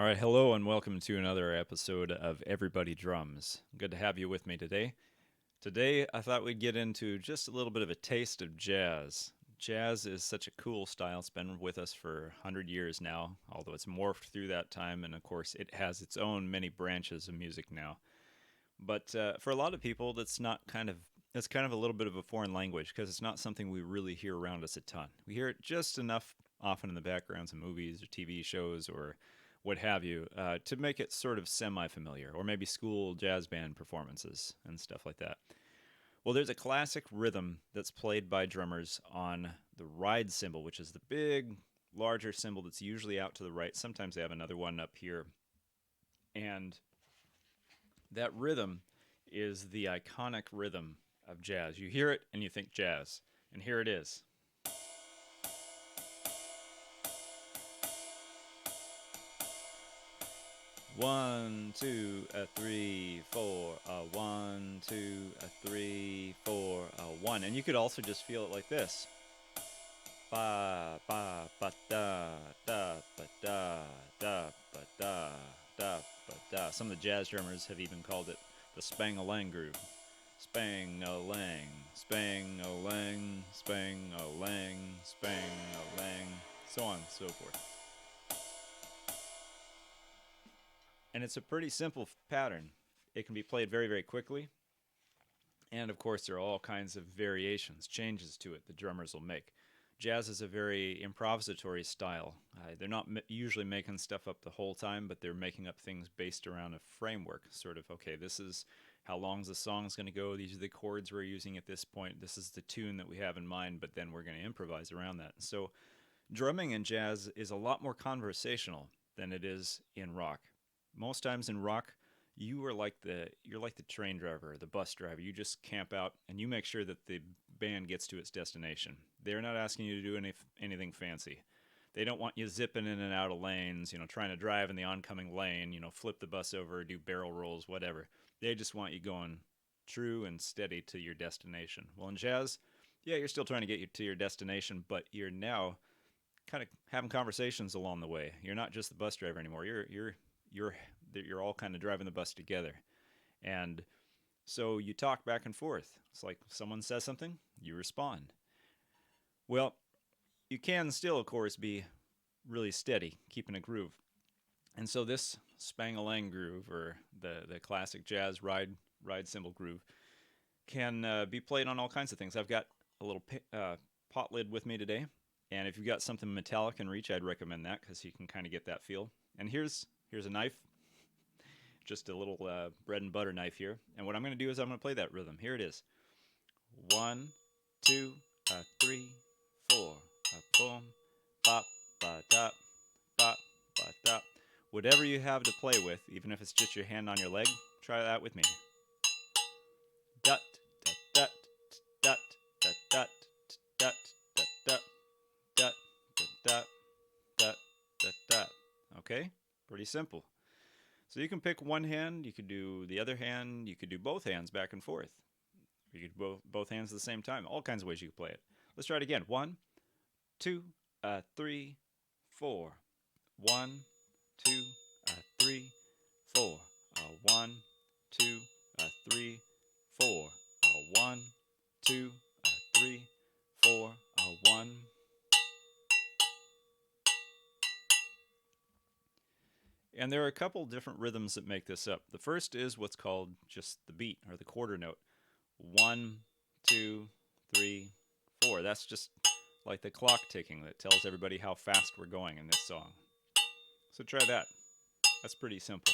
All right, hello and welcome to another episode of Everybody Drums. Good to have you with me today. Today, I thought we'd get into just a little bit of a taste of jazz. Jazz is such a cool style. It's been with us for 100 years now, although it's morphed through that time, and of course, it has its own many branches of music now. But for a lot of people, that's kind of a little bit of a foreign language because it's not something we really hear around us a ton. We hear it just enough often in the backgrounds of movies or TV shows or what have you to make it sort of semi-familiar, or maybe school jazz band performances and stuff like that. Well, there's a classic rhythm that's played by drummers on the ride cymbal, which is the big, larger cymbal that's usually out to the right. Sometimes they have another one up here. And that rhythm is the iconic rhythm of jazz. You hear it and you think jazz. And here it is. One, two, a three, four, a one, two, a three, four, a one. And you could also just feel it like this. Ba ba ba da da ba da da ba da da ba da. Some of the jazz drummers have even called it the spang-a-lang groove. Spang-a-lang, spang-a-lang, spang-a-lang, spang-a-lang, so on and so forth. And it's a pretty simple pattern. It can be played very, very quickly. And of course, there are all kinds of variations, changes to it the drummers will make. Jazz is a very improvisatory style. They're not usually making stuff up the whole time, but they're making up things based around a framework. Sort of, okay, this is how long the song's going to go. These are the chords we're using at this point. This is the tune that we have in mind, but then we're going to improvise around that. So drumming in jazz is a lot more conversational than it is in rock. Most times in rock, you're like the train driver, or the bus driver. You just camp out and you make sure that the band gets to its destination. They're not asking you to do anything fancy. They don't want you zipping in and out of lanes, trying to drive in the oncoming lane, flip the bus over, do barrel rolls, whatever. They just want you going true and steady to your destination. Well, in jazz, yeah, you're still trying to get you to your destination, but you're now kind of having conversations along the way. You're not just the bus driver anymore. You're you're all kind of driving the bus together, and so you talk back and forth. It's like someone says something, you respond. Well, you can still, of course, be really steady, keeping a groove. And so this spang-a-lang groove, or the classic jazz ride cymbal groove, can be played on all kinds of things. I've got a little pot lid with me today, and if you've got something metallic in reach, I'd recommend that because you can kind of get that feel. And here's a knife, just a little bread and butter knife here. And what I'm going to do is I'm going to play that rhythm. Here it is. One, two, a three, four, a boom, bop, ba da, bop, ba da. Whatever you have to play with, even if it's just your hand on your leg, try that with me. Dut, dut, dut, dut, dut, dut, dut, dut, dut, dut, dut, dut, dut, dut. Okay? Pretty simple. So you can pick one hand, you could do the other hand, you could do both hands back and forth. You could do both hands at the same time. All kinds of ways you could play it. Let's try it again. One, two, three, four. One, two, three, four. One, two, three, four. One, two, three, four. One. And there are a couple different rhythms that make this up. The first is what's called just the beat, or the quarter note. One, two, three, four. That's just like the clock ticking that tells everybody how fast we're going in this song. So try that. That's pretty simple.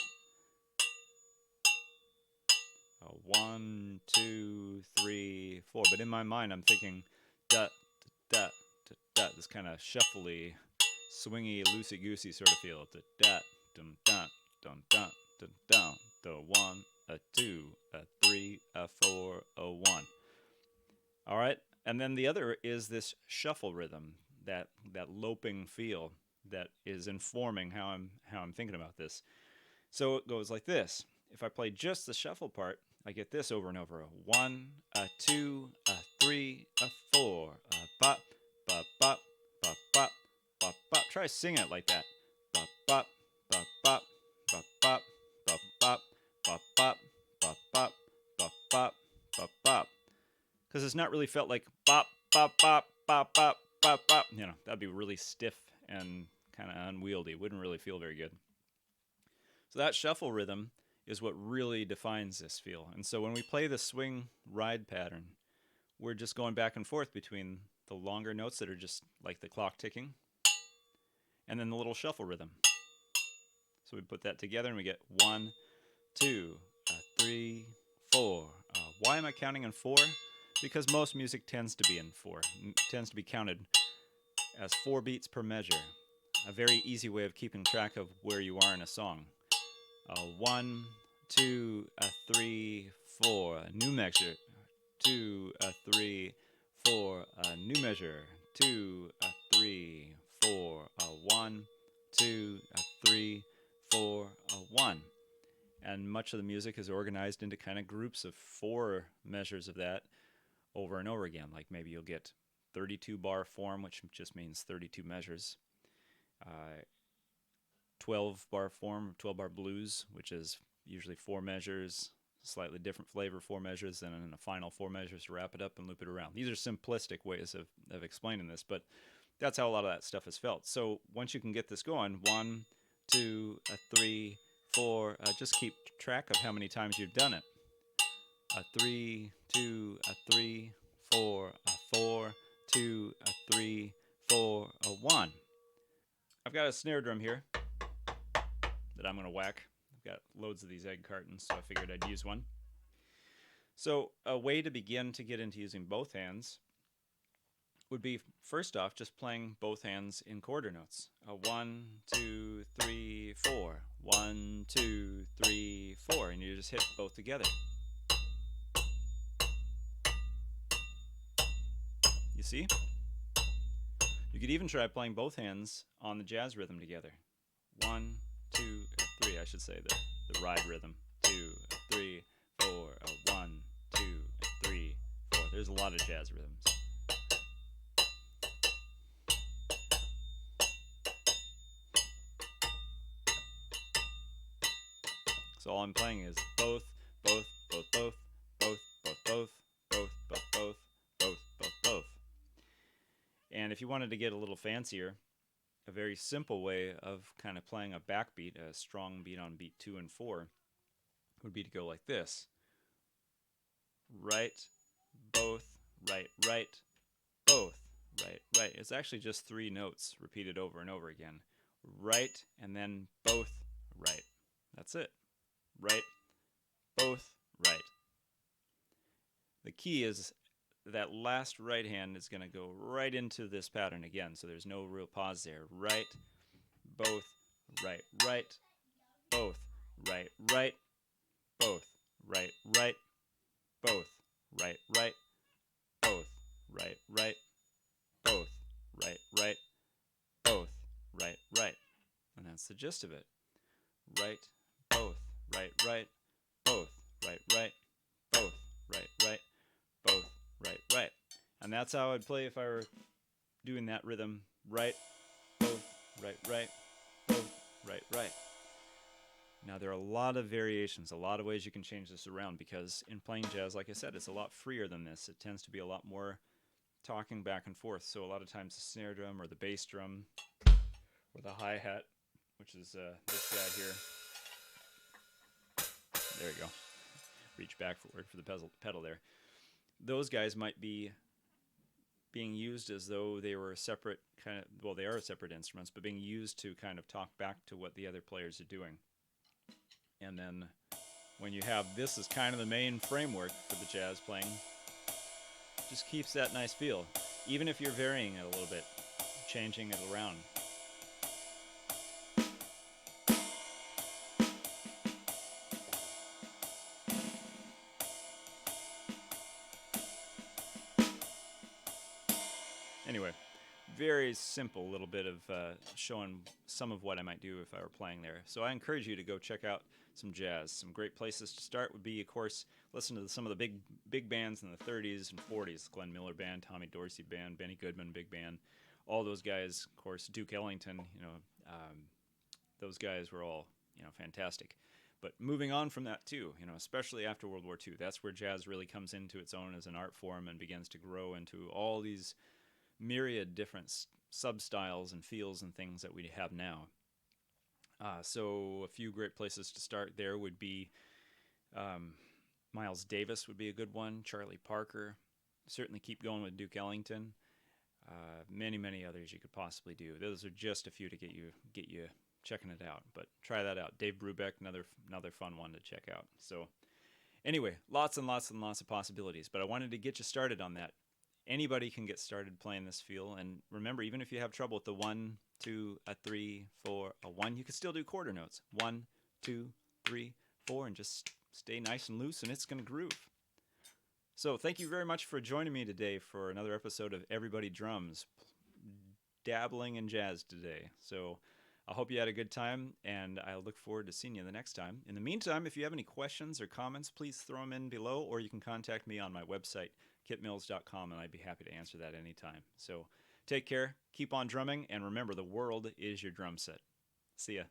One, two, three, four. But in my mind, I'm thinking dut, dut, dut, dut. This kind of shuffly, swingy, loosey-goosey sort of feel. Dut, dum, dun, dum, dun, dun, dun. The one, a two, a three, a four, a one. All right, and then the other is this shuffle rhythm, that loping feel that is informing how I'm thinking about this. So it goes like this. If I play just the shuffle part, I get this over and over. A one, a two, a three, a four, a bop, bop, bop, bop, bop, bop, bop. Try singing it like that. Bop, bop, bop, bop, bop bop bop bop bop bop bop bop bop bop bop bop, because it's not really felt like bop bop bop bop bop bop bop. You know, that'd be really stiff and kind of unwieldy. Wouldn't really feel very good. So that shuffle rhythm is what really defines this feel. And so when we play the swing ride pattern, we're just going back and forth between the longer notes that are just like the clock ticking, and then the little shuffle rhythm. So we put that together and we get 1, 2, 3, 4. Why am I counting in 4? Because most music tends to be in 4. Tends to be counted as 4 beats per measure. A very easy way of keeping track of where you are in a song. 1, 2, 3, 4. A new measure. 2, 3, 4. A new measure. 2, 3, 4. 1, 2, 3, 4, 1. And much of the music is organized into kind of groups of 4 measures of that over and over again. Like maybe you'll get 32 bar form, which just means 32 measures. 12 bar form, 12 bar blues, which is usually 4 measures, slightly different flavor, 4 measures, and then a final 4 measures to wrap it up and loop it around. These are simplistic ways of explaining this, but that's how a lot of that stuff is felt. So once you can get this going, 1, 2, 3, 4, just keep track of how many times you've done it. 3, 2, 3, 4, 4, 2, 3, 4, 1. I've got a snare drum here that I'm going to whack. I've got loads of these egg cartons, so I figured I'd use one. So a way to begin to get into using both hands would be, first off, just playing both hands in quarter notes. 1, 2, 3, 4. 1, 2, 3, 4. And you just hit both together. You see? You could even try playing both hands on the jazz rhythm together. 1, 2, 3. I should say the ride rhythm. 2, 3, 4. 1, 2, 3, 4. There's a lot of jazz rhythms. So all I'm playing is both, both, both, both, both, both, both, both, both, both, both, both, both. And if you wanted to get a little fancier, a very simple way of kind of playing a backbeat, a strong beat on beat 2 and 4, would be to go like this. Right, both, right, right, both, right, right. It's actually just 3 notes repeated over and over again. Right, and then both, right. That's it. Right, both, right. The key is that last right hand is going to go right into this pattern again, so there's no real pause there. Right, both, right, right, both, right, right, both, right, right, both, right, right, both, right, right, both, right, right, both, right, right. And that's the gist of it. Right, both, right, right, both, right, right, both, right, right, both, right, right. And that's how I'd play if I were doing that rhythm. Right, both, right, right, both, right, right. Now there are a lot of variations, a lot of ways you can change this around, because in playing jazz, like I said, it's a lot freer than this. It tends to be a lot more talking back and forth. So a lot of times the snare drum or the bass drum or the hi-hat, which is this guy here. There you go. Reach back forward for the pedal there. Those guys might be being used as though they were separate kind of, well, they are separate instruments, but being used to kind of talk back to what the other players are doing. And then when you have this as kind of the main framework for the jazz playing, just keeps that nice feel. Even if you're varying it a little bit, changing it around. Anyway, very simple little bit of showing some of what I might do if I were playing there. So I encourage you to go check out some jazz. Some great places to start would be, of course, listen to some of the big bands in the 30s and 40s. Glenn Miller Band, Tommy Dorsey Band, Benny Goodman Big Band. All those guys, of course, Duke Ellington, those guys were all fantastic. But moving on from that too, especially after World War II, that's where jazz really comes into its own as an art form and begins to grow into all these myriad different sub-styles and feels and things that we have now. So a few great places to start there would be Miles Davis would be a good one, Charlie Parker. Certainly keep going with Duke Ellington. Many others you could possibly do. Those are just a few to get you checking it out. But try that out. Dave Brubeck, another fun one to check out. So anyway, lots and lots and lots of possibilities. But I wanted to get you started on that. Anybody can get started playing this feel. And remember, even if you have trouble with the 1, 2, a 3, 4, a 1, you can still do quarter notes. 1, 2, 3, 4, and just stay nice and loose, and it's going to groove. So thank you very much for joining me today for another episode of Everybody Drums, dabbling in jazz today. So I hope you had a good time, and I look forward to seeing you the next time. In the meantime, if you have any questions or comments, please throw them in below, or you can contact me on my website, kitmills.com, and I'd be happy to answer that anytime. So take care, keep on drumming, and remember, the world is your drum set. See ya.